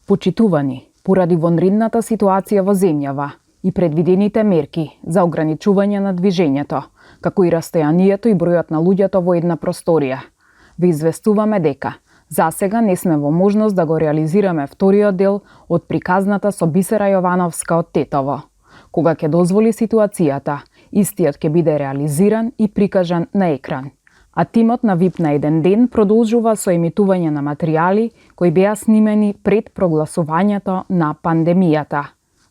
Почитувани, поради вонредната ситуација во земјава и предвидените мерки за ограничување на движењето, како и растојанието и бројот на луѓето во една просторија, ве известуваме дека засега не сме во можност да го реализираме вториот дел од приказната со Бисера Јовановска од Тетово. Кога ќе дозволи ситуацијата, истиот ќе биде реализиран и прикажан на екран. А тимот на VIP на еден ден продолжува со емитување на материјали кои беа снимени пред прогласувањето на пандемијата.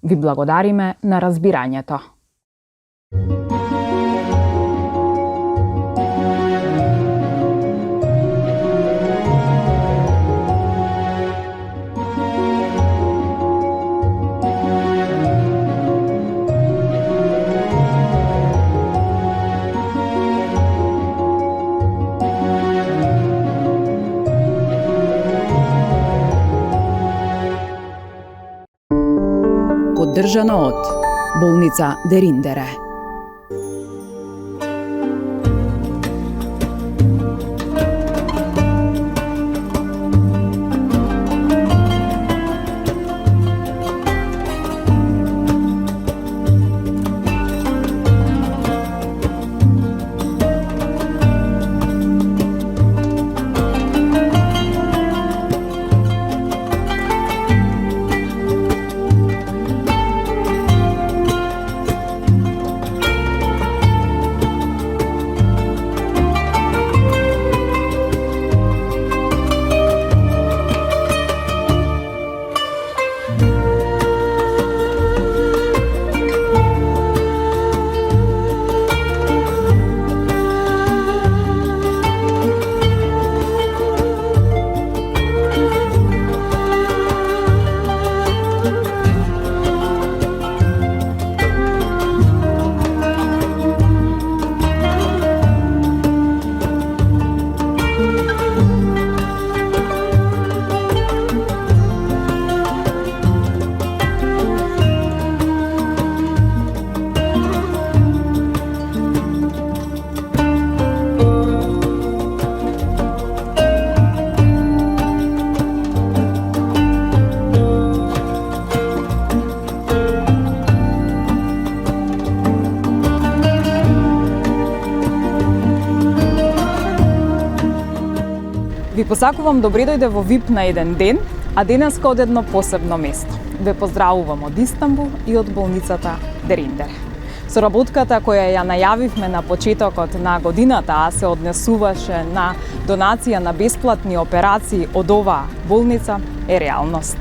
Ви благодариме на разбирањето. Поддржано од болница Дериндере. Ви посакувам добре дојде во VIP на еден ден, а денеска од едно посебно место. Ве поздравувам од Истанбул и од болницата Дериндере. Соработката која ја најавивме на почетокот на годината, а се однесуваше на донација на бесплатни операции од оваа болница, е реалност.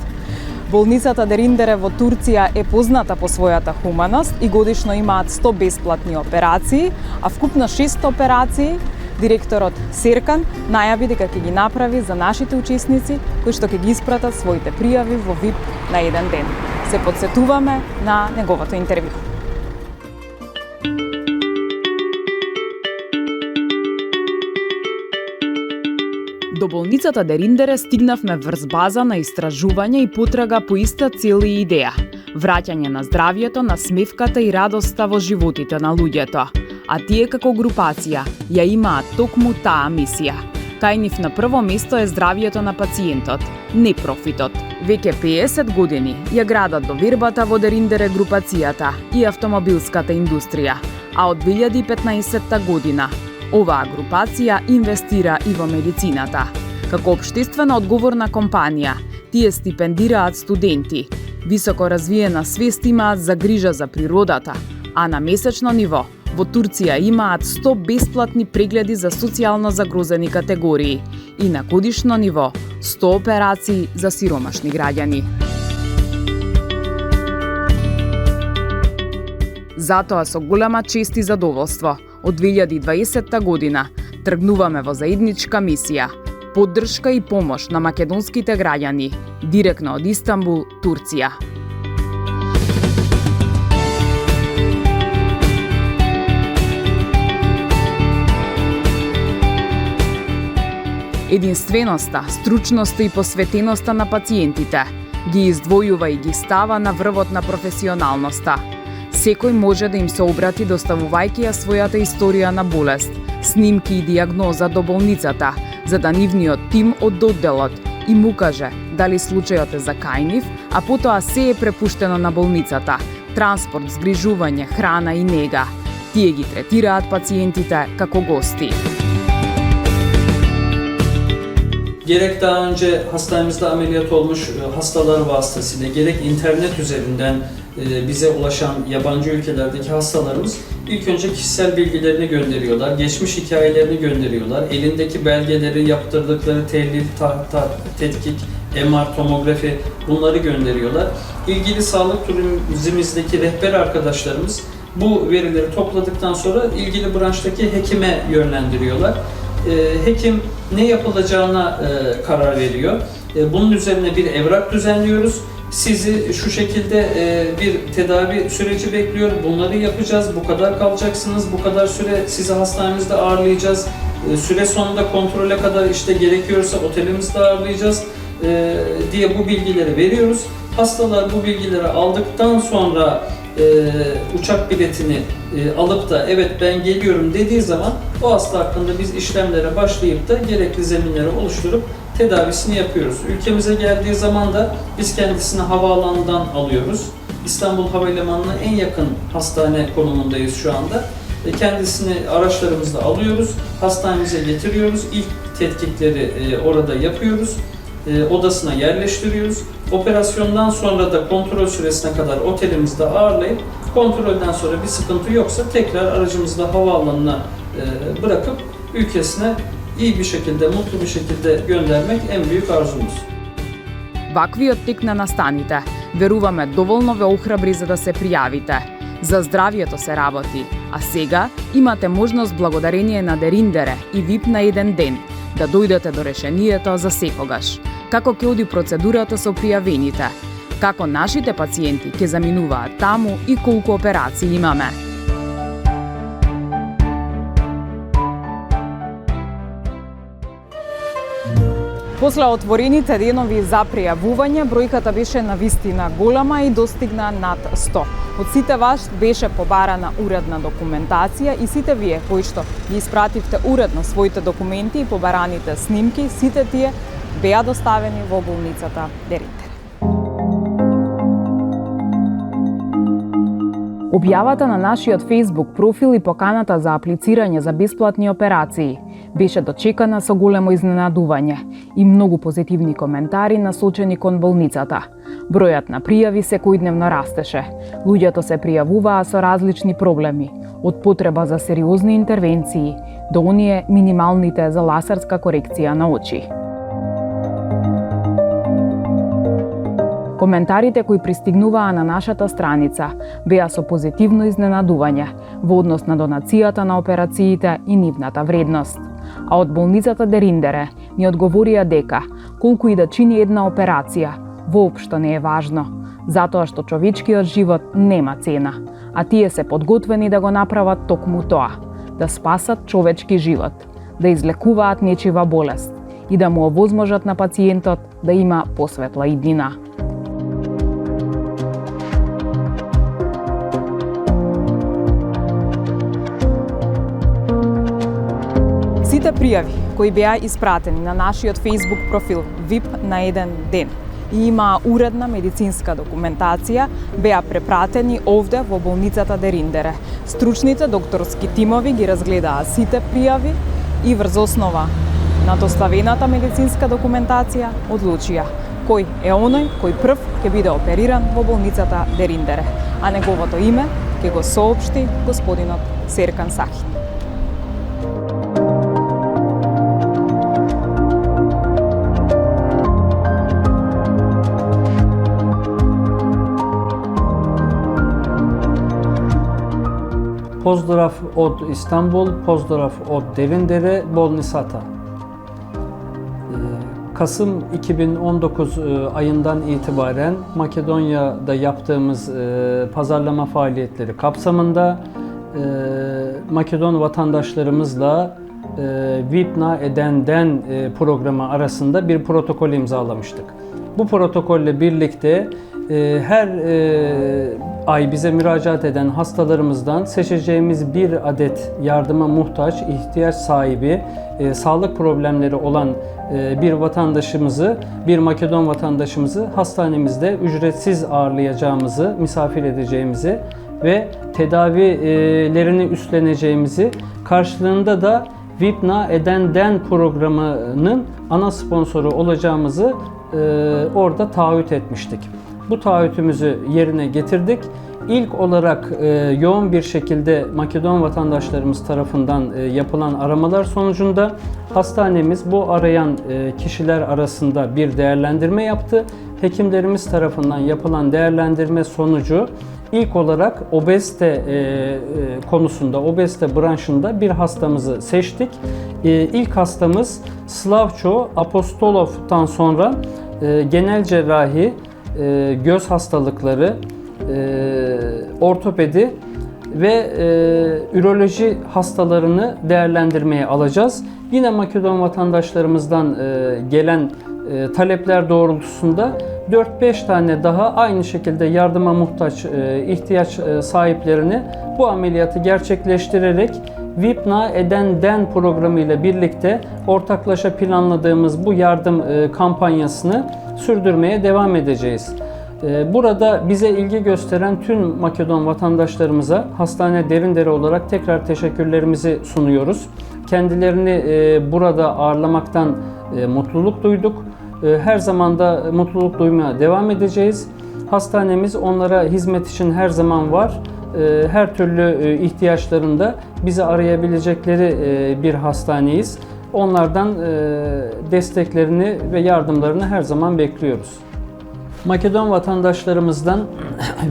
Болницата Дериндере во Турција е позната по својата хуманост и годишно имаат 100 бесплатни операции, а вкупно 600 операции директорот Серкан најави дека ќе ги направи за нашите учесници кои што ќе ги испратат своите пријави во VIP на еден ден. Се потсетуваме на неговото интервју. До болницата Дериндере стигнавме врз база на истражување и потрага по иста цел и идеја – враќање на здравјето, на смевката и радоста во животите на луѓето. А тие како групација ја имаат токму таа мисија. Кај нив на прво место е здравјето на пациентот, не профитот. Веќе 50 години ја градат довербата во Дериндере групацијата и автомобилската индустрија, а од 2015 година оваа групација инвестира и во медицината. Како општествено одговорна компанија, тие стипендираат студенти, високо развиена свест имаат за грижа за природата, а на месечно ниво во Турција имаат 100 бесплатни прегледи за социјално загрозени категории и на годишно ниво 100 операции за сиромашни граѓани. Затоа со голема чест и задоволство од 2020 година тргнуваме во заедничка мисија – поддршка и помош на македонските граѓани, директно од Истанбул, Турција. Единственоста, стручноста и посветеноста на пациентите ги издвојува и ги става на врвот на професионалноста. Секој може да им се обрати доставувајќи ја својата историја на болест, снимки и дијагноза до болницата, за да нивниот тим од одделот и му каже дали случајот е закајнив, а потоа се е препуштено на болницата. Транспорт, згрижување, храна и нега. Тие ги третираат пациентите како гости. Gerek daha önce hastanemizde ameliyat olmuş hastalar vasıtasıyla, gerek internet üzerinden bize ulaşan yabancı ülkelerdeki hastalarımız ilk önce kişisel bilgilerini gönderiyorlar, geçmiş hikayelerini gönderiyorlar, elindeki belgeleri, yaptırdıkları tehlil, tetkik, MR, tomografi bunları gönderiyorlar. İlgili sağlık turizmimizdeki rehber arkadaşlarımız bu verileri topladıktan sonra ilgili branştaki hekime yönlendiriyorlar. Hekim ne yapılacağına karar veriyor. Bunun üzerine bir evrak düzenliyoruz. Sizi şu şekilde bir tedavi süreci bekliyor. Bunları yapacağız. Bu kadar kalacaksınız. Bu kadar süre sizi hastanemizde ağırlayacağız. Süre sonunda kontrole kadar işte gerekiyorsa otelimizde ağırlayacağız diye bu bilgileri veriyoruz. Hastalar bu bilgileri aldıktan sonra uçak biletini alıp da evet ben geliyorum dediği zaman o hasta hakkında biz işlemlere başlayıp da gerekli zeminleri oluşturup tedavisini yapıyoruz. Ülkemize geldiği zaman da biz kendisini havaalanından alıyoruz. İstanbul Havalimanı'na en yakın hastane konumundayız şu anda. Kendisini araçlarımızla alıyoruz, hastanemize getiriyoruz. İlk tetkikleri orada yapıyoruz. Odasına yerleştiriyoruz. Operasyondan sonra da kontrol süresine kadar otelimizde ağırlayıp kontrolden sonra bir sıkıntı yoksa tekrar aracımızla havaalanına bırakıp ülkesine iyi bir şekilde, mutlu bir şekilde göndermek en büyük arzumuz. Ваквиот тек на настаните. Веруваме доволно ве охрабри за да се пријавите. За здравието се работи, а сега имате можност благодарение на Дериндере и ВИП на еден ден да дојдете до решението за секогаш. Како ќе оди процедурата со пријавените, како нашите пациенти ќе заминуваат таму и колку операции имаме. После отворените денови за пријавување, бројката беше навистина голема и достигна над 100. Од сите вас беше побарана уредна документација и сите вие кои што ги испративте уредно своите документи и побараните снимки, сите тие беа доставени во болницата Дериндере. Објавата на нашиот Facebook профил и поканата за аплицирање за бесплатни операции беше дочекана со големо изненадување и многу позитивни коментари насочени кон болницата. Бројот на пријави секојдневно растеше. Луѓето се пријавуваа со различни проблеми, од потреба за сериозни интервенции до оние минималните за лазерска корекција на очи. Коментарите кои пристигнуваа на нашата страница беа со позитивно изненадување во однос на донацијата на операциите и нивната вредност. А од болницата Дериндере ни одговорија дека колку и да чини една операција, воопшто не е важно, затоа што човечкиот живот нема цена, а тие се подготвени да го направат токму тоа, да спасат човечки живот, да излекуваат нечива болест и да му овозможат на пациентот да има посветла иднина. Сите пријави кои беа испратени на нашиот Facebook профил ВИП на еден ден и имаа уредна медицинска документација, беа препратени овде во болницата Дериндере. Стручните докторски тимови ги разгледаа сите пријави и врз основа на доставената медицинска документација одлучија кој е оној кој прв ќе биде опериран во болницата Дериндере, а неговото име ќе го соопшти господинот Серкан Сахин. Pozdrav od İstanbul, pozdrav od Derindere, Bolnisata. Kasım 2019 ayından itibaren Makedonya'da yaptığımız pazarlama faaliyetleri kapsamında Makedon vatandaşlarımızla Vipna Eden'den programı arasında bir protokol imzalamıştık. Bu protokolle birlikte her ay bize müracaat eden hastalarımızdan seçeceğimiz bir adet yardıma muhtaç, ihtiyaç sahibi, sağlık problemleri olan bir vatandaşımızı, bir Makedon vatandaşımızı hastanemizde ücretsiz ağırlayacağımızı, misafir edeceğimizi ve tedavilerini üstleneceğimizi, karşılığında da Vipna Eden programının ana sponsoru olacağımızı orada taahhüt etmiştik. Bu taahhütümüzü yerine getirdik. İlk olarak yoğun bir şekilde Makedon vatandaşlarımız tarafından yapılan aramalar sonucunda hastanemiz bu arayan kişiler arasında bir değerlendirme yaptı. Hekimlerimiz tarafından yapılan değerlendirme sonucu ilk olarak obezite konusunda, obezite branşında bir hastamızı seçtik. İlk hastamız Slavço Apostolov'tan sonra genel cerrahi, göz hastalıkları, ortopedi ve üroloji hastalarını değerlendirmeye alacağız. Yine Makedon vatandaşlarımızdan gelen talepler doğrultusunda 4-5 tane daha aynı şekilde yardıma muhtaç ihtiyaç sahiplerini bu ameliyatı gerçekleştirerek Vipna Eden programı ile birlikte ortaklaşa planladığımız bu yardım kampanyasını sürdürmeye devam edeceğiz. Burada bize ilgi gösteren tüm Makedon vatandaşlarımıza Hastane Derindere olarak tekrar teşekkürlerimizi sunuyoruz. Kendilerini burada ağırlamaktan mutluluk duyduk. Her zaman da mutluluk duymaya devam edeceğiz. Hastanemiz onlara hizmet için her zaman var. Her türlü ihtiyaçlarında bizi arayabilecekleri bir hastaneyiz. Onlardan desteklerini ve yardımlarını her zaman bekliyoruz. Makedon vatandaşlarımızdan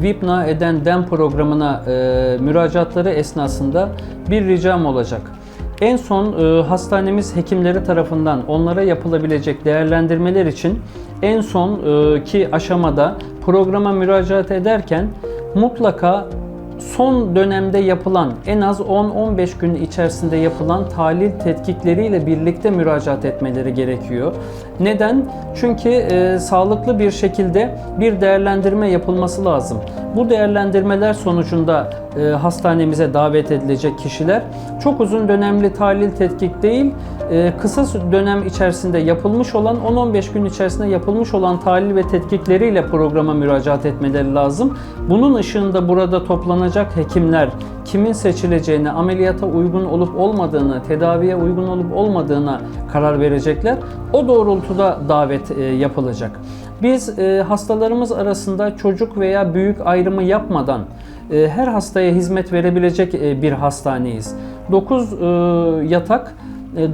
Vipna Eden programına müracaatları esnasında bir ricam olacak. En son hastanemiz hekimleri tarafından onlara yapılabilecek değerlendirmeler için en sonki aşamada programa müracaat ederken mutlaka son dönemde yapılan, en az 10-15 gün içerisinde yapılan tahlil tetkikleriyle birlikte müracaat etmeleri gerekiyor. Neden? Çünkü sağlıklı bir şekilde bir değerlendirme yapılması lazım. Bu değerlendirmeler sonucunda hastanemize davet edilecek kişiler çok uzun dönemli tahlil tetkik değil, kısa dönem içerisinde yapılmış olan, 10-15 gün içerisinde yapılmış olan tahlil ve tetkikleriyle programa müracaat etmeleri lazım. Bunun ışığında burada toplanacak hekimler kimin seçileceğini, ameliyata uygun olup olmadığını, tedaviye uygun olup olmadığına karar verecekler. O doğrultuda davet yapılacak. Biz hastalarımız arasında çocuk veya büyük ayrımı yapmadan her hastaya hizmet verebilecek bir hastaneyiz. 9 yatak,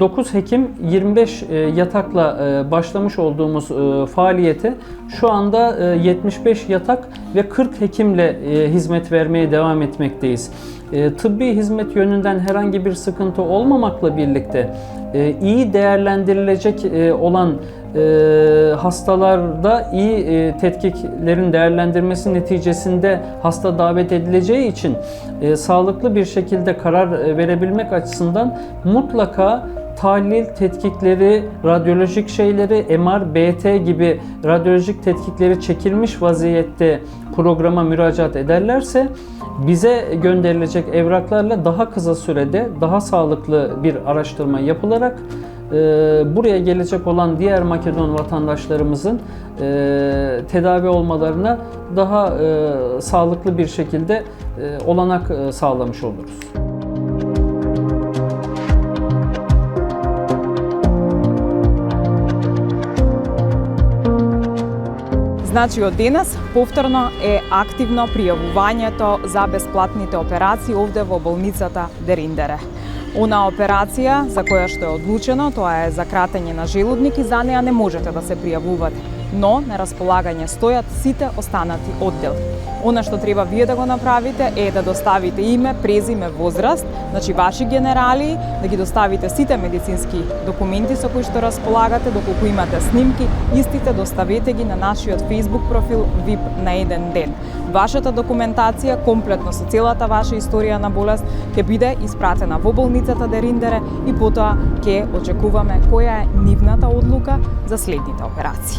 9 hekim, 25 yatakla başlamış olduğumuz faaliyete şu anda 75 yatak ve 40 hekimle hizmet vermeye devam etmekteyiz. Tıbbi hizmet yönünden herhangi bir sıkıntı olmamakla birlikte iyi değerlendirilecek olan hastalarda iyi tetkiklerin değerlendirmesi neticesinde hasta davet edileceği için sağlıklı bir şekilde karar verebilmek açısından mutlaka tahlil tetkikleri, radyolojik şeyleri, MR, BT gibi radyolojik tetkikleri çekilmiş vaziyette programa müracaat ederlerse bize gönderilecek evraklarla daha kısa sürede daha sağlıklı bir araştırma yapılarak buraya gelecek olan diğer Makedon vatandaşlarımızın tedavi olmalarına daha sağlıklı bir şekilde olanak sağlamış oluruz. Значи од денес повторно е активно пријавувањето за бесплатните операции овде во болницата Дерindere. Она операција за која што е одлучено, тоа е за кратење на желудник и за неа не можете да се пријавувате, но на располагање стојат сите останати оддели. Она што треба вие да го направите е да доставите име, презиме, возраст, значи ваши генерали, да ги доставите сите медицински документи со кои што располагате, доколку имате снимки, истите доставете ги на нашиот Facebook профил VIP на еден ден. Вашата документација, комплетно со целата ваша историја на болест, ќе биде испратена во болницата Дерindere и потоа ќе очекуваме која е нивната одлука за следните операции.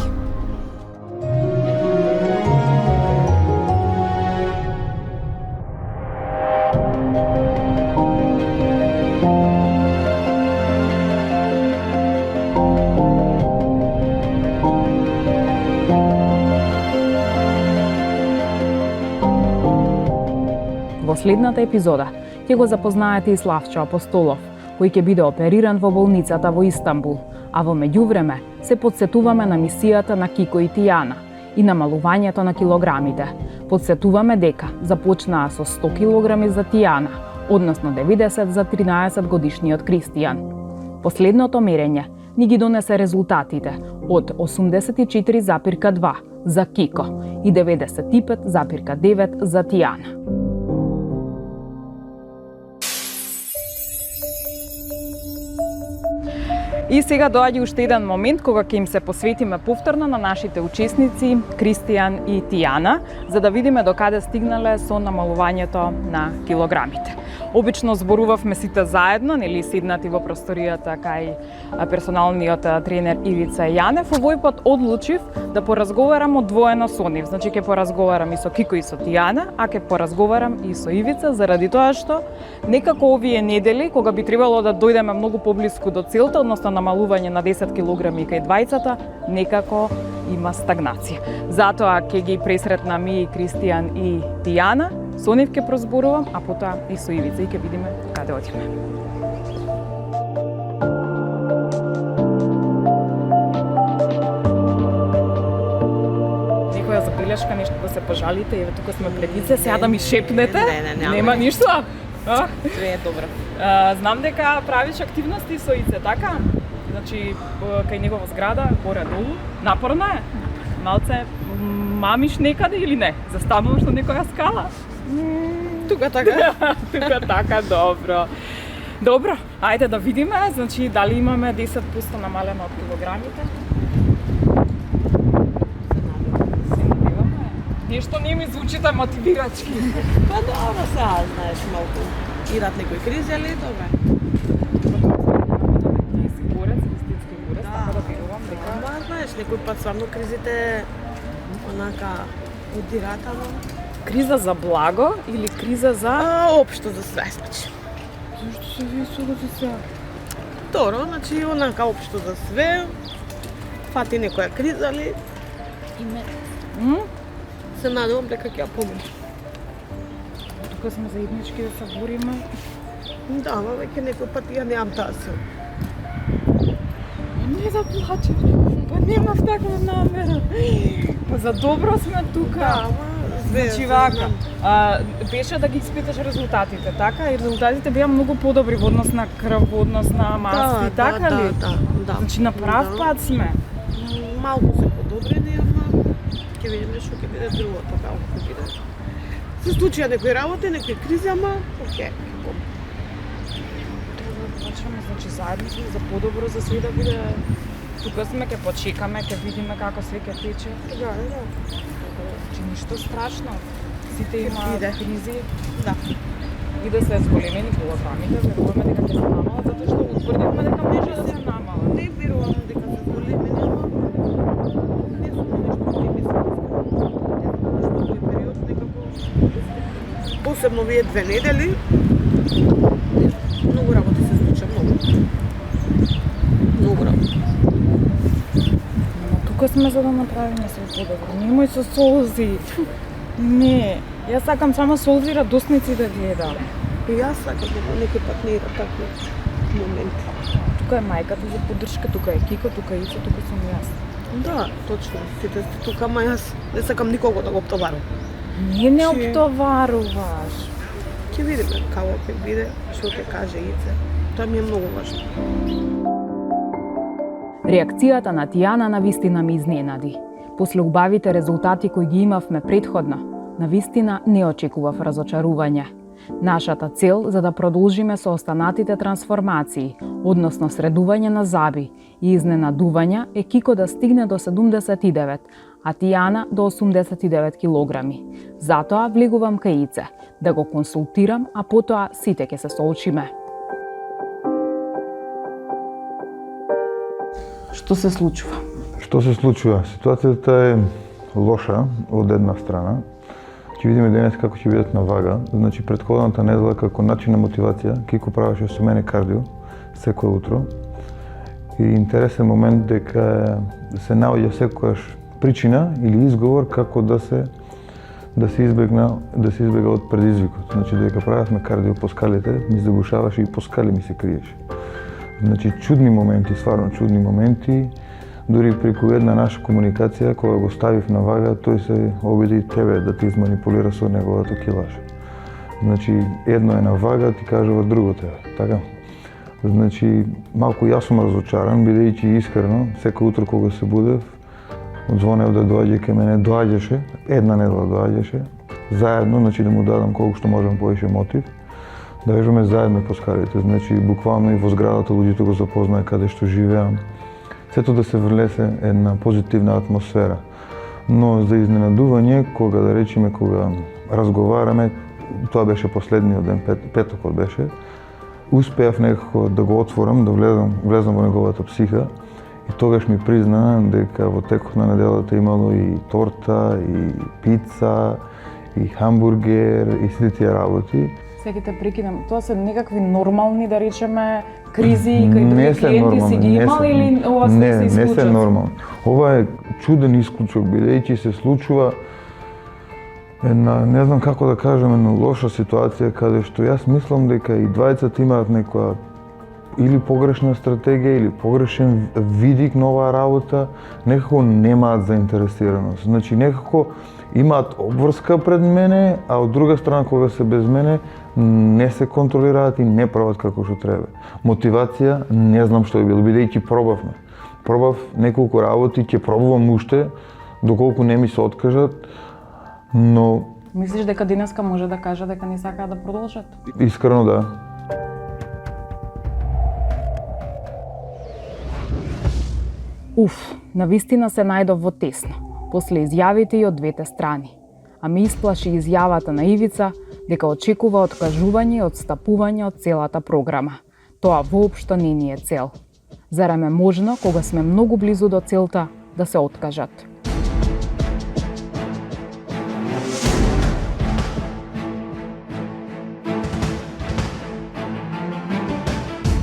Во следната епизода ќе го запознаете и Славчо Апостолов, кој ќе биде опериран во болницата во Истанбул, а во меѓувреме се подсетуваме на мисијата на Кико и Тијана и намалувањето на килограмите. Подсетуваме дека започнаа со 100 килограми за Тијана, односно 90 за 13 годишниот Кристијан. Последното мерење ни ги донесе резултатите од 84,2 за Кико и 95,9 за Тијана. И сега доаѓа уште еден момент кога ќе им се посветиме повторно на нашите учесници Кристијан и Тијана, за да видиме докаде стигнале со намалувањето на килограмите. Обично зборувавме сите заедно, нели седнати во просторијата кај персоналниот тренер Ивица Јанев. Овој пат одлучив да поразговарам одвоено со нив. Значи ќе поразговарам и со Кико и со Тијана, а ќе поразговарам и со Ивица заради тоа што некако овие недели кога би требало да дојдеме многу поблиску до целта, односно намалување на 10 килограми кај двајцата, некако има стагнација. Затоа ќе ги пресретнам и Кристијан и Тијана, со нив ќе прозборувам, а потоа и со Ивица и ќе видиме каде отиме. Некоја забелешка, нешто да се пожалите, еве тука сме пред лице, сега да ми шепнете? Не, Нема ништо? Све е добро. Знам дека правиш активности со Ице, така? Значи, кај него во зграда, горе-долу, напорно е? Малце мамиш некаде или не? Застануваш на некоја скала? Тука така. Тука така, добро. Добро, ајде да видиме, значи дали имаме 10% намалено од килограмите. Се надеваме. Нешто не ми звучите мотивирачки. Па добро, сега знаеш малку. Идат некои кризи, али добре. Ти си борец, истински борец, така да верувам дека... Ама знаеш, некој пат стварно кризите онака удираат, ама... Криза за благо или криза за... Општо за све, значи. Зашто се вие судите сега? Добро, значи онака општо за све. Фати некоја криза, али... Се надевам дека ќе ја помине. Тука сме заеднички да се бориме. Да, ама веќе некој пат ја неам таа сил. Не да плачем, па немав таква намера. Па за добро сме тука. Да, ама... Значи вака, беше да ги испиташ резултатите, така? И резултатите беа многу подобри во однос на крв, во однос на маси, така ли? Да. Значи на прав пат сме. Малку се подобрени, ама ќе видиме што ќе биде другото, како ќе биде. Се случија некои работи, некои кризи, ама окей. Почваме, значи заедно сме за подобро, за све да биде. Тука сме, ќе почекаме, ќе видиме како све ќе тече. Да. Значи ништо страшно. Сите имаат кризи. Да. И да се зголемени килограмите, веруваме дека ќе се намалат, затоа што утврдивме дека може да се намалат. Не верувам дека се зголемени, ама не сум нешто оптимистичка. Што тој период некако посебно овие 2 недели многу работи се случи, многу работи. Тука сме за да направиме се подобро. Немој со солзи. Не, јас сакам само солзи радосници да гледам. И јас сакам, некој пат не има такви моменти. Тука е мајката за поддршка, тука е Кико, тука е Ица, тука сум јас. Да, точно. Сите сте тука, ама јас не сакам никого да го оптоварам. Не оптоваруваш. Ќе видиме како ќе биде, што ќе каже Ице. Тоа ми е многу важно. Реакцијата на Тијана навистина ме изненади. После убавите резултати кои ги имавме предходно, навистина не очекував разочарување. Нашата цел за да продолжиме со останатите трансформации, односно средување на заби и изненадувања е Кико да стигне до 79, а Тијана до 89 килограми. Затоа влегувам кај Ице, да го консултирам, а потоа сите ќе се соочиме. Што се случува? Што се случува? Ситуацијата е лоша од една страна. Ќе видиме денес како ќе бидат на вага. Значи, претходната недела како начин на мотивација, Кико правеше со мене кардио секој утро. И интересен момент дека се наоѓа секојаш причина или изговор како да да се избега од предизвикот. Значи, додека правевме кардио по скалите, ми загушаваше и по скали ми се криеше. Значи, чудни моменти, стварно чудни моменти. Дури преку една наша комуникација, кога го ставив на вага, тој се обиди тебе да ти изманипулира со неговата килаж. Значи, едно е на вага, ти кажува другото е, така? Значи, малку јас сум разочаран, бидејќи искрено, секој утро кога се будев, одзвонев да доаѓа кај мене, доаѓаше, една недела доаѓаше, заедно, значи да му дадам колку што можам повеќе мотив, да вежбаме заедно по скалите, значи буквално и во зградата луѓето го запознаа каде што живеам. Сето да се влесе една позитивна атмосфера. Но за изненадување, кога да речеме, кога разговараме, тоа беше последниот ден, петокот беше, успеав некако да го отворам, да влезам во неговата психа и тогаш ми призна дека во текот на неделата имало и торта, и пица, и хамбургер, и сите тие работи. Сега те прекинам, тоа се некакви нормални, да речеме, кризи кај други клиенти си ги имали или ова се исклучок? Не се нормални. Ова е чуден исклучок, бидејќи се случува една, не знам како да кажем, една лоша ситуација каде што јас мислам дека и двајцата имаат некоја или погрешна стратегија или погрешен видик на оваа работа, некако немаат заинтересираност. Значи некако имаат обврска пред мене, а од друга страна кога се без мене не се контролираат и не прават како што треба. Мотивација не знам што е било, бидејќи пробавме. Пробав неколку работи, ќе пробувам уште доколку не ми се откажат, но Мислиш дека денеска може да кажа дека не сакаат да продолжат? искрено да. Уф, навистина се најдов во тесно, после изјавите и од двете страни. А ме исплаши изјавата на Ивица дека очекува откажување и одстапување од целата програма. Тоа воопшто не ни е цел. Зарем е можно, кога сме многу близу до целта, да се откажат?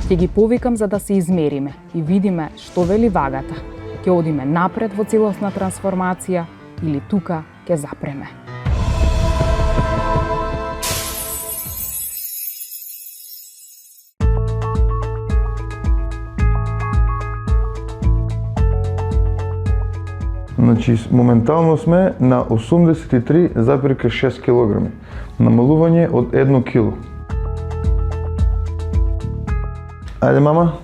Ќе ги повикам за да се измериме и видиме што вели вагата. Ќе одиме напред во целосна трансформација или тука ќе запреме. Значи, моментално сме на 83,6 кг. Намалување од 1 кило. Ајде, мама.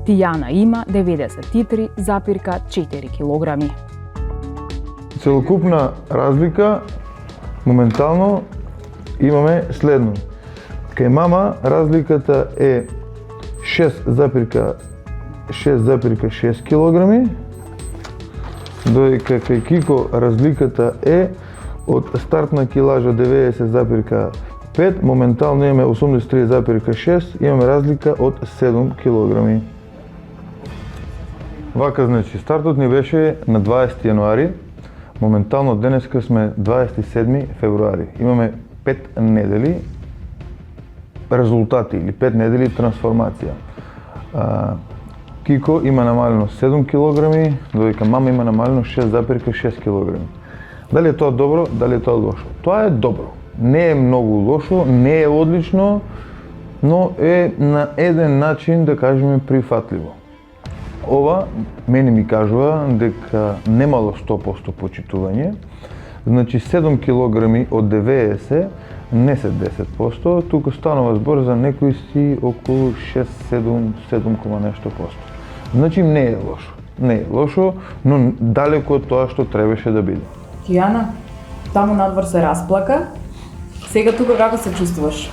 Тијана има 93,4 килограми. Целокупна разлика, моментално имаме следно. Кај мама разликата е 6,6 килограми, додека кај Кико разликата е од стартна килажа 90,5, моментално имаме 83,6, имаме разлика од 7 килограми. Вака, значи, стартот ни беше на 20 јануари, моментално денеска сме 27 февруари. Имаме 5 недели резултати или 5 недели трансформација. Кико има намалено 7 килограми, додека мама има намалено 6,6 килограми. Дали е тоа добро, дали е тоа лошо? Тоа е добро. Не е многу лошо, не е одлично, но е на еден начин, да кажеме, прифатливо. Ова мене ми кажува дека немало 100% почитување. Значи 7 килограми од 90 не се 10%, туку станува збор за некои си околу 6-7 нешто %. Значи не е лошо. Не е лошо, но далеко од тоа што требаше да биде. Тијана, таму надвор се расплака. Сега тука како се чувствуваш?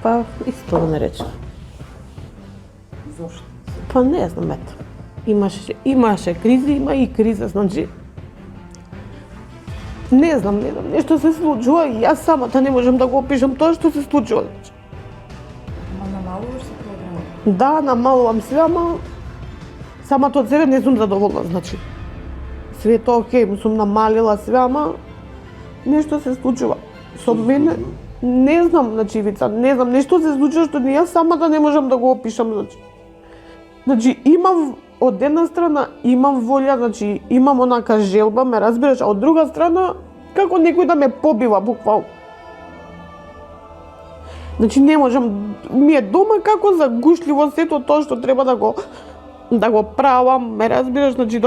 Па, исто да не речем. Зошто? Па не знам, ето. Имаше кризи, има и криза, значи... Не знам, нешто се случува и јас самата не можам да го опишам тоа што се случува. Ма намалуваш се програма? Да, намалувам се, ама самата од себе не сум задоволна, значи. Свето окей, сум намалила све, ама нешто се случува. Со мене, не знам, значи, Ивица, не знам, нешто се случува што јас самата не можам да го опишам, значи. Значи, имав од една страна имам волја, значи имам онака желба, ме разбираш, а од друга страна како некој да ме побива буквално. Значи не можам, ми е дома како загушливо сето тоа што треба да го правам, ме разбираш, значи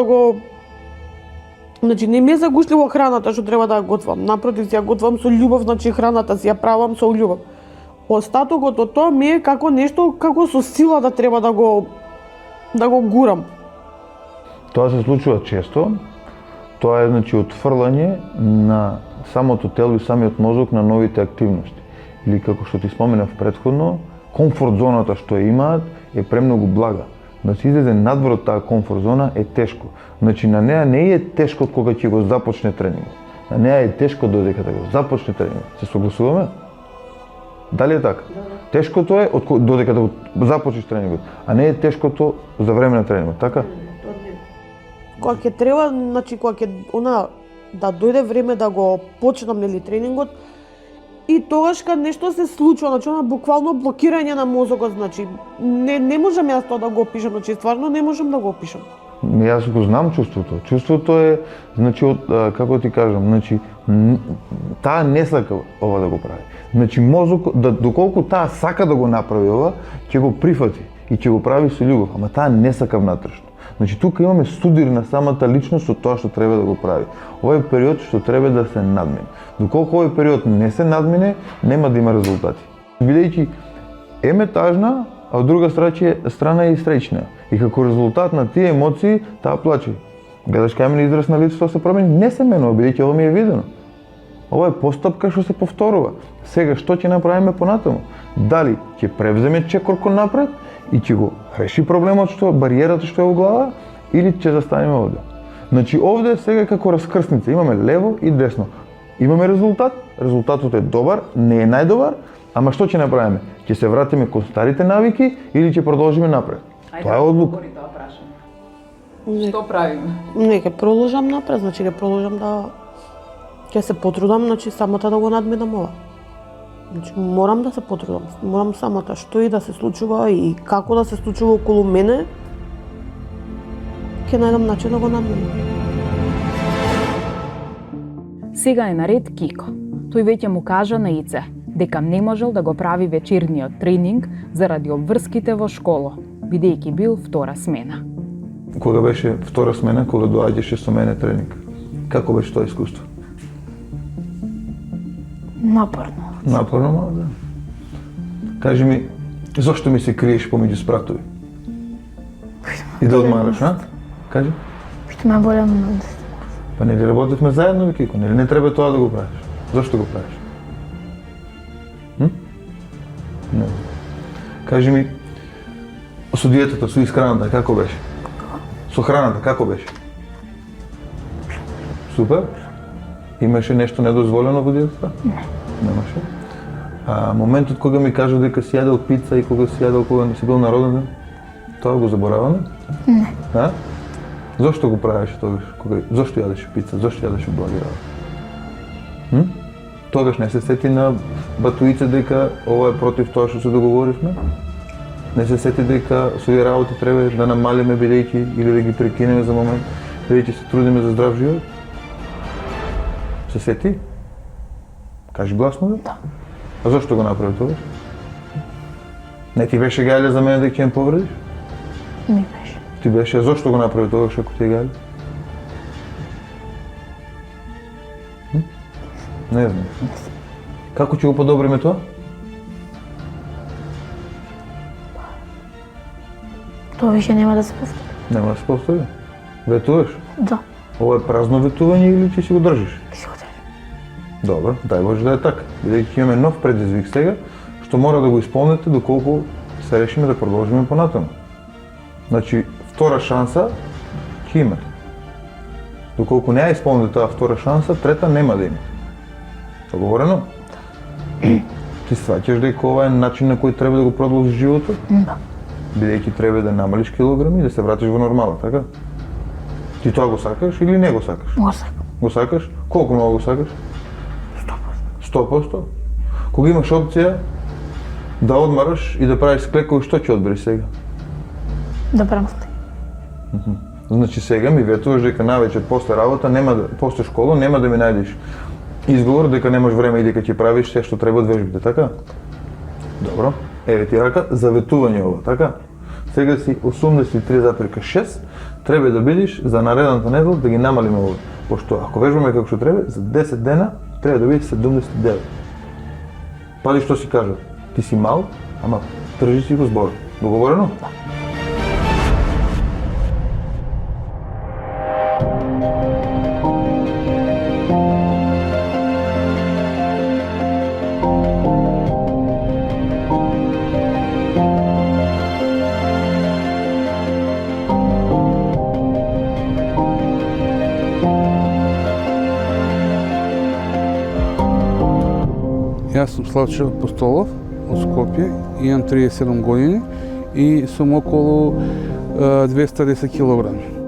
Значи не ми е загушливо храната што треба да ја готвам. Напротив, си ја готвам со љубов, значи храната си ја правам со љубов. Остатокот од тоа ми е како нешто, како со сила да треба да го гурам. Тоа се случува често. Тоа е значи отфрлање на самото тело и самиот мозок на новите активности. Или како што ти споменав претходно, комфорт зоната што имаат е премногу блага. Да се излезе надвор од таа комфорт зона е тешко. Значи на неа не е тешко кога ќе го започне тренингот. На неа е тешко додека да го започне тренингот. Се согласуваме? Дали е така? Тешкото е додека да го започнеш тренингот, а не е тешкото за време на тренингот, така? Кога ќе треба, значи кога ќе да дојде време да го почнам нели тренингот, и тогаш кога нешто се случува, значи буквално блокирање на мозокот, значи не можам јас тоа да го опишам, значи стварно не можам да го опишам. Јас го знам чувството. Чувството е, значи, како ти кажам, значи, таа не сака ова да го прави. Значи, мозок, доколку таа сака да го направи ова, ќе го прифати и ќе го прави со љубов, ама таа не сака внатрешно. Значи, тука имаме судир на самата личност со тоа што треба да го прави. Овој период што треба да се надмине. Доколку овој период не се надмине, нема да има резултати. Бидејќи еме тажна, а од друга страна е и среќна. И како резултат на тие емоции, таа плаче. Гледаш кај мене израз на лицето се промени, не се менува, бидејќи ова ми е видено. Ова е постапка што се повторува. Сега што ќе направиме понатаму? Дали ќе превземе чекор напред и ќе го реши проблемот бариерата што е во глава, или ќе застанеме овде? Значи овде сега како раскрсница, имаме лево и десно. Имаме резултат, резултатот е добар, не е најдобар, ама што ќе направиме? Ќе се вратиме кон старите навики или ќе продолжиме напред? Тоа е одлука. Што правиме? Не, ќе продолжам напред, значи ќе продолжам ќе се потрудам, значи самата да го надминам ова. Значи морам да се потрудам, морам самата што и да се случува и како да се случува околу мене, ќе најдам начин да го надминам. Сега е наред Кико. Тој веќе му кажа на Ице дека не можел да го прави вечерниот тренинг заради обврските во школа, бидејќи бил втора смена. Кога беше втора смена, кога доаѓаше со мене тренинг, како беше тоа искуство? Напорно. Напорно, да. Кажи ми, зошто ми се криеш помеѓу спратови? И да одмараш, а? Кажи? Што ме боле многу. Па нели работевме заедно, Кико, нели не треба тоа да го правиш? Зошто го правиш? Не. Кажи ми, со диетата, со исхраната, како беше? Со храната, како беше? Супер? Имаше нешто недозволено во диетата? Не. Немаше? А моментот кога ми кажа дека си јадел пица и кога си јадел кога не си бил на роден ден, тоа го забораваме? Не. А? Зошто го правеше тогаш? Зошто јадеше пица? Зошто јадеше благи работи? Тогаш не се сети на Батуице дека ова е против тоа што се договоривме? Не се сети дека со овие работи треба да намалиме бидејќи или да ги прекинеме за момент, бидејќи се трудиме за здрав живот? Се сети? Кажи гласно да? А зошто го направи тогаш? Не ти беше гајле за мене дека ќе ме повредиш? Не беше. Ти беше, зошто го направи тогаш ако ти е гајле? Не знам. Како ќе го подобриме тоа? Тоа више нема да се повтори. Нема да се повтори. Ветуваш? Да. Ова е празно ветување или ќе си го држиш? Си го држам. Добро, дај Боже да е така. Бидејќи имаме нов предизвик сега, што мора да го исполните доколку се решиме да продолжиме понатаму. Значи, втора шанса ќе имате. Доколку не ја исполните таа втора шанса, трета нема да имате. Договорено? Ти сваќаш дека ова е начин на кој треба да го продолжиш животот? Да. Бидејќи треба да намалиш килограми и да се вратиш во нормала, така? Ти тоа го сакаш или не го сакаш? Го сакам. Го сакаш? Колку многу го сакаш? 100%. Кога имаш опција да одмараш и да правиш склекови, што ќе одбереш сега? Да правам стај. Значи сега ми ветуваш дека навечер после работа, после школа нема да ми најдеш изговор дека немаш време и дека ќе правиш се што треба од вежбите, така? Добро. Еве ти рака за ветување ова, така? Сега си 83,6, треба да бидеш за наредната недела да ги намалиме ова. Пошто ако вежбаме како што треба, за 10 дена треба да бидеш 79. Пази што си кажа, ти си мал, ама тржи си го збор. Договорено? Да. Јас сум Славчо Апостолов од Скопје, имам 37 години и сум околу 210 килограми.